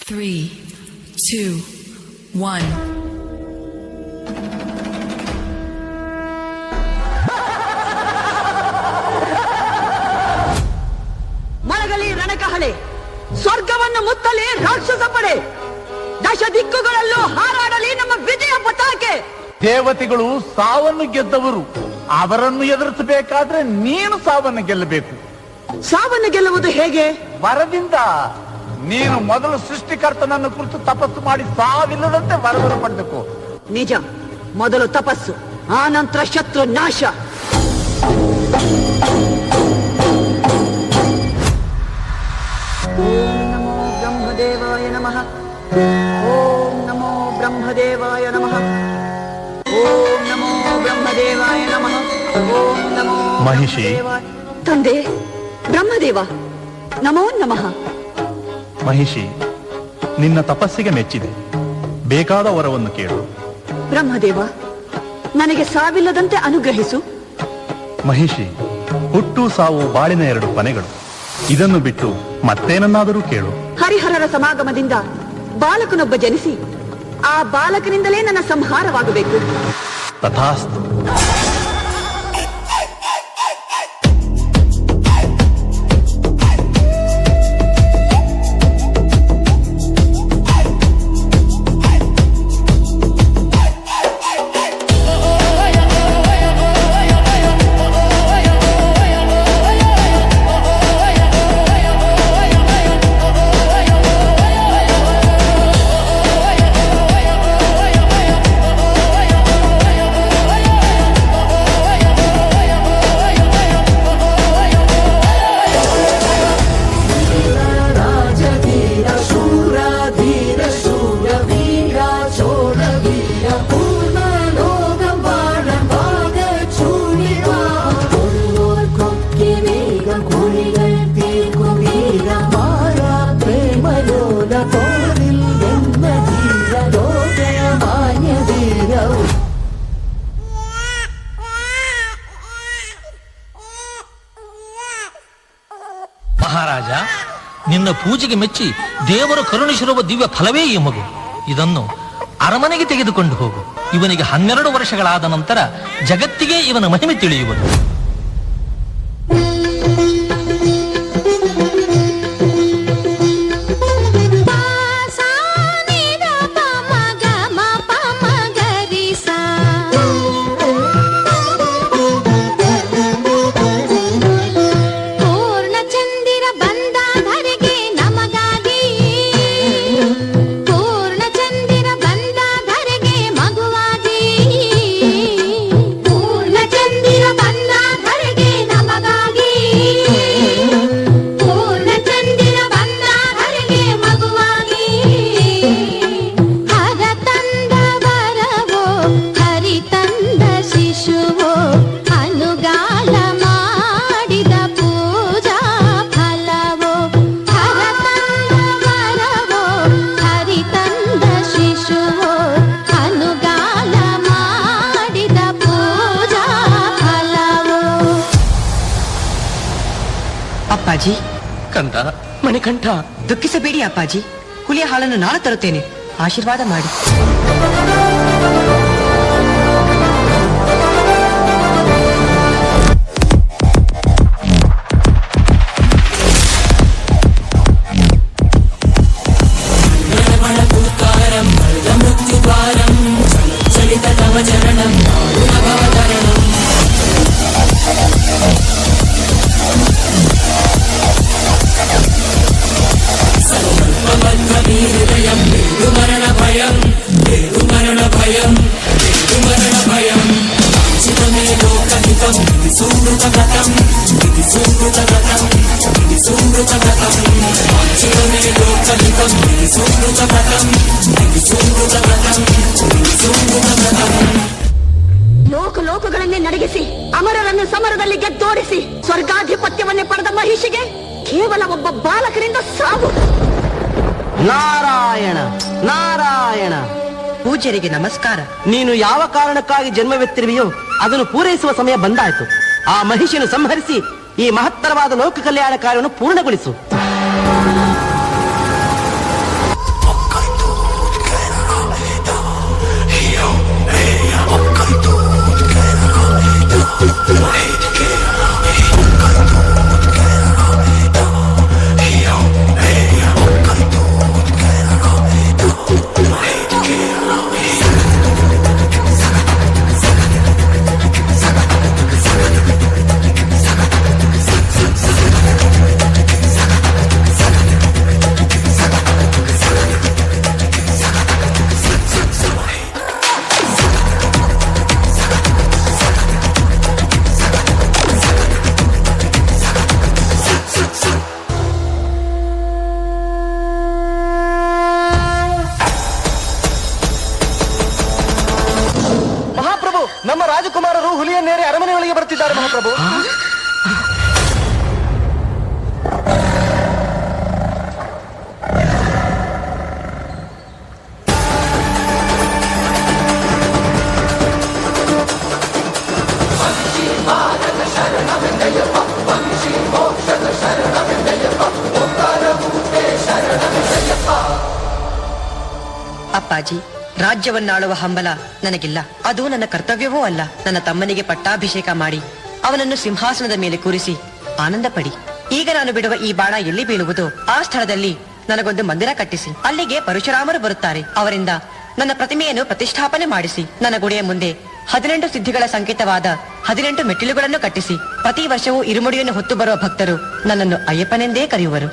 3, 2, 1. ಮರಗಲಿ ರಣಕಹಳೆ, ಸ್ವರ್ಗವನ್ನು ಮುತ್ತಲಿ ರಾಕ್ಷಸ ಪಡೆ, ದಶ ದಿಕ್ಕುಗಳಲ್ಲೂ ಹಾರಾಡಲಿ ನಮ್ಮ ವಿಜಯ ಪತಾಕೆ. ದೇವತೆಗಳು ಸಾವನ್ನು ಗೆದ್ದವರು, ಅವರನ್ನು ಎದುರಿಸಬೇಕಾದ್ರೆ ನೀನು ಸಾವನ್ನು ಗೆಲ್ಲಬೇಕು. ಸಾವನ್ನು ಗೆಲ್ಲುವುದು ಹೇಗೆ? ವರದಿಂದ. ನೀನು ಮೊದಲು ಸೃಷ್ಟಿಕರ್ತನನ್ನು ಕುರಿತು ತಪಸ್ಸು ಮಾಡಿ ಸಾವಿಲ್ಲದಂತೆ ವರವನ್ನು ಪಡೆದಕು. ನಿಜ, ಮೊದಲು ತಪಸ್ಸು, ಆ ನಂತರ ಶತ್ರು ನಾಶ. ಓಂ ನಮೋ ಬ್ರಹ್ಮದೇವಾಯ ನಮಃ. ಓಂ ನಮೋ ಬ್ರಹ್ಮದೇವಾಯ ನಮಃ. ಓಂ ನಮೋ ಬ್ರಹ್ಮದೇವಾಯ ನಮಃ. ಓಂ ನಮೋ ಮಹಿಷಿ. ತಂದೆ ಬ್ರಹ್ಮದೇವ, ನಮೋ ನಮಃ. ಮಹಿಷಿ, ನಿನ್ನ ತಪಸ್ಸಿಗೆ ಮೆಚ್ಚಿದೆ. ಬೇಕಾದ ವರವನ್ನು ಕೇಳು. ಬ್ರಹ್ಮದೇವ, ನನಗೆ ಸಾವಿಲ್ಲದಂತೆ ಅನುಗ್ರಹಿಸು. ಮಹಿಷಿ, ಹುಟ್ಟು ಸಾವು ಬಾಳಿನ ಎರಡು ಕೊನೆಗಳು. ಇದನ್ನು ಬಿಟ್ಟು ಮತ್ತೇನನ್ನಾದರೂ ಕೇಳು. ಹರಿಹರರ ಸಮಾಗಮದಿಂದ ಬಾಲಕನೊಬ್ಬ ಜನಿಸಿ ಆ ಬಾಲಕನಿಂದಲೇ ನನ್ನ ಸಂಹಾರವಾಗಬೇಕು. ತಥಾಸ್ತು. ಮಹಾರಾಜ, ನಿನ್ನ ಪೂಜೆಗೆ ಮೆಚ್ಚಿ ದೇವರು ಕರುಣಿಸಿರುವ ದಿವ್ಯ ಫಲವೇ ಈ ಮಗು. ಇದನ್ನು ಅರಮನೆಗೆ ತೆಗೆದುಕೊಂಡು ಹೋಗು. ಇವನಿಗೆ 12 ವರ್ಷಗಳಾದ ನಂತರ ಜಗತ್ತಿಗೆ ಇವನ ಮಹಿಮೆ ತಿಳಿಯುವುದು. ಅಪ್ಪಾಜಿ. ಕಂದ, ಮಣಿಕಂಠ, ದುಃಖಿಸಬೇಡಿ ಅಪ್ಪಾಜಿ. ಹುಲಿಯ ಹಾಲನ್ನು ನಾಳೆ ತರುತ್ತೇನೆ. ಆಶೀರ್ವಾದ ಮಾಡಿ. ಲೋಕಲೋಕಗಳನ್ನೇ ನಡಗಿಸಿ ಅಮರರನ್ನು ಸಮರದಲ್ಲಿ ಗೆದ್ದೋಡಿಸಿ ಸ್ವರ್ಗಾಧಿಪತ್ಯವನ್ನೇ ಪಡೆದ ಮಹಿಷಿಗೆ ಕೇವಲ ಒಬ್ಬ ಬಾಲಕರಿಂದ ಸಾವು. ನಾರಾಯಣ ನಾರಾಯಣ. ಪೂಜ್ಯರಿಗೆ ನಮಸ್ಕಾರ. ನೀನು ಯಾವ ಕಾರಣಕ್ಕಾಗಿ ಜನ್ಮವೆತ್ತಿರುವೆಯೋ ಅದನ್ನು ಪೂರೈಸುವ ಸಮಯ ಬಂದಾಯ್ತು. ಆ ಮಹಿಷಿಯನ್ನು ಸಂಹರಿಸಿ ಈ ಮಹತ್ತರವಾದ ಲೋಕ ಕಲ್ಯಾಣ ಕಾರ್ಯವನ್ನು ಪೂರ್ಣಗೊಳಿಸು. ರಾಜರು ಹುಲಿಯನ್ನೇರಿ ಅರಮನೆಯೊಳಗೆ ಬರ್ತಿದ್ದಾರೆ ಮಹಾಪ್ರಭು. ಅಪ್ಪಾಜಿ, ರಾಜ್ಯವನ್ನಾಳುವ ಹಂಬಲ ನನಗಿಲ್ಲ. ಅದು ನನ್ನ ಕರ್ತವ್ಯವೂ ಅಲ್ಲ. ನನ್ನ ತಮ್ಮನಿಗೆ ಪಟ್ಟಾಭಿಷೇಕ ಮಾಡಿ ಅವನನ್ನು ಸಿಂಹಾಸನದ ಮೇಲೆ ಕೂರಿಸಿ ಆನಂದ ಪಡಿ. ಈಗ ನಾನು ಬಿಡುವ ಈ ಬಾಣ ಎಲ್ಲಿ ಬೀಳುವುದು ಆ ಸ್ಥಳದಲ್ಲಿ ನನಗೊಂದು ಮಂದಿರ ಕಟ್ಟಿಸಿ ಅಲ್ಲಿಗೆ ಪರಶುರಾಮರು ಬರುತ್ತಾರೆ. ಅವರಿಂದ ನನ್ನ ಪ್ರತಿಮೆಯನ್ನು ಪ್ರತಿಷ್ಠಾಪನೆ ಮಾಡಿಸಿ ನನ್ನ ಗುಡಿಯ ಮುಂದೆ 18 ಸಿದ್ಧಿಗಳ ಸಂಕೇತವಾದ 18 ಮೆಟ್ಟಿಲುಗಳನ್ನು ಕಟ್ಟಿಸಿ ಪ್ರತಿ ವರ್ಷವೂ ಇರುಮುಡಿಯನ್ನು ಹೊತ್ತು ಬರುವ ಭಕ್ತರು ನನ್ನನ್ನು ಅಯ್ಯಪ್ಪನೆಂದೇ ಕರೆಯುವರು.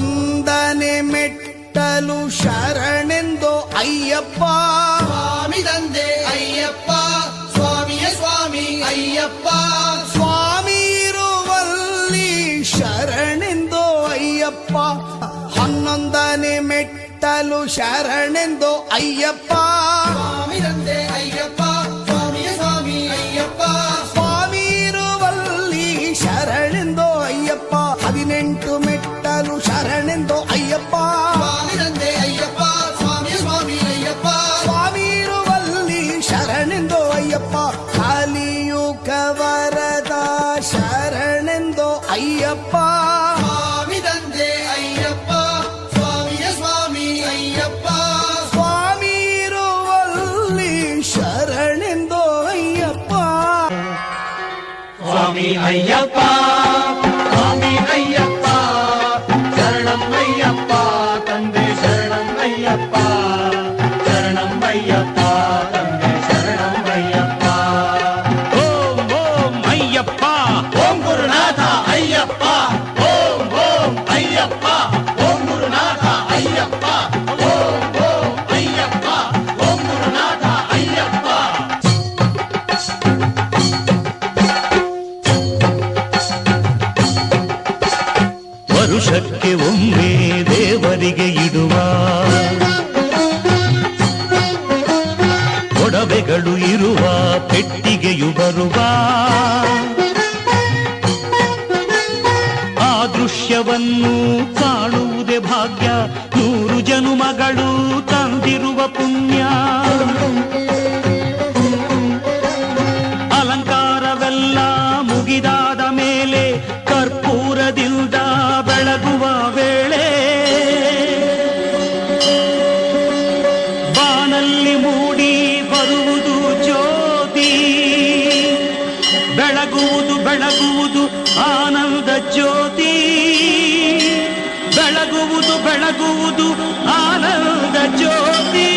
ಒಂದನೆ ಮೆಟ್ಟಲು ಶರಣೆಂದೋ ಅಯ್ಯಪ್ಪ ಸ್ವಾಮಿ ತಂದೆ ಅಯ್ಯಪ್ಪ ಸ್ವಾಮಿಯೇ ಸ್ವಾಮಿ ಅಯ್ಯಪ್ಪ ಸ್ವಾಮಿ ಇರುವಲ್ಲಿ ಶರಣೆಂದೋ ಅಯ್ಯಪ್ಪ 11ನೇ ಮೆಟ್ಟಲು ಶರಣೆಂದೋ ಅಯ್ಯಪ್ಪ ಸ್ವಾಮಿ ತಂದೆ ಅಯ್ಯಪ್ಪ ಸ್ವಾಮಿಯೇ ಸ್ವಾಮಿ ಅಯ್ಯಪ್ಪ ಸ್ವಾಮಿ ಇರುವಲ್ಲಿ ಶರಣೆಂದೋ ಅಯ್ಯಪ್ಪ 18 ಮೆಟ್ಟಲು ಶರಣೆಂದೋ ಅಯ್ಯಪ್ಪ ಸ್ವಾಮಿ ತಂದೆ ಅಯ್ಯಪ್ಪ ಸ್ವಾಮಿ ಸ್ವಾಮಿ ಅಯ್ಯಪ್ಪ ಸ್ವಾಮಿ ಇರುವಲ್ಲಿ ಶರಣೆಂದೋ ಅಯ್ಯಪ್ಪ ಕಲಿಯುಗ ವರದ ಶರಣೆಂದೋ ಅಯ್ಯಪ್ಪ ಸ್ವಾಮಿ ತಂದೆ ಅಯ್ಯಪ್ಪ ಸ್ವಾಮಿಯ ಸ್ವಾಮಿ ಅಯ್ಯಪ್ಪ ಸ್ವಾಮಿ ಇರುವಲ್ಲಿ ಶರಣೆಂದೋ ಅಯ್ಯಪ್ಪ ಸ್ವಾಮಿ ಅಯ್ಯಪ್ಪ ಸ್ವಾಮಿ ಅಯ್ಯಪ್ಪ ಶರಣಮ್ಮಯ್ಯಪ್ಪ ತಂದೆ ಶರಣಮ್ಮಯ್ಯಪ್ಪ ಶರಣಮ್ಮಯ್ಯಪ್ಪ ತಂದೆ ಶರಣಮ್ಮಯ್ಯಪ್ಪ ಓಂ ಓಂ ಅಯ್ಯಪ್ಪ ಓಂ ಗುರುನಾಥ ಅಯ್ಯಪ್ಪ ಓಂ ಓಂ ಅಯ್ಯಪ್ಪ ಓಂ ಗುರುನಾಥ ಅಯ್ಯಪ್ಪ ಓಂ ಓಂ ಅಯ್ಯಪ್ಪ ಓಂ ಗುರುನಾಥ ಅಯ್ಯಪ್ಪ ವರುಷಕ್ಕೆ ಒಮ್ಮೆ ದೇವರಿಗೆ ಇಡುವ ಒಡವೆಗಳು ಇರುವ ಪೆಟ್ಟಿಗೆಯು ಬರುವ ಆ ದೃಶ್ಯವನ್ನು ಕಾಣುವುದೇ ಭಾಗ್ಯ 100 ಜನುಮಗಳು ತಂದಿರುವ ಪುಣ್ಯ ಅಲಂಕಾರವೆಲ್ಲ ಮುಗಿದಾದ ಮೇಲೆ ಕರ್ಪೂರದಿಂದ ಬೆಳಗುವ ವೇಳೆ ಬಾನಲ್ಲಿ ಮೂಡಿ ಬರುವುದು ಜ್ಯೋತಿ ಬೆಳಗುವುದು ಬೆಳಗುವುದು ಆನಂದ ಜ್ಯೋತಿ ಬೆಳಗುವುದು ಬೆಳಗುವುದು ಆನಂದ ಜ್ಯೋತಿ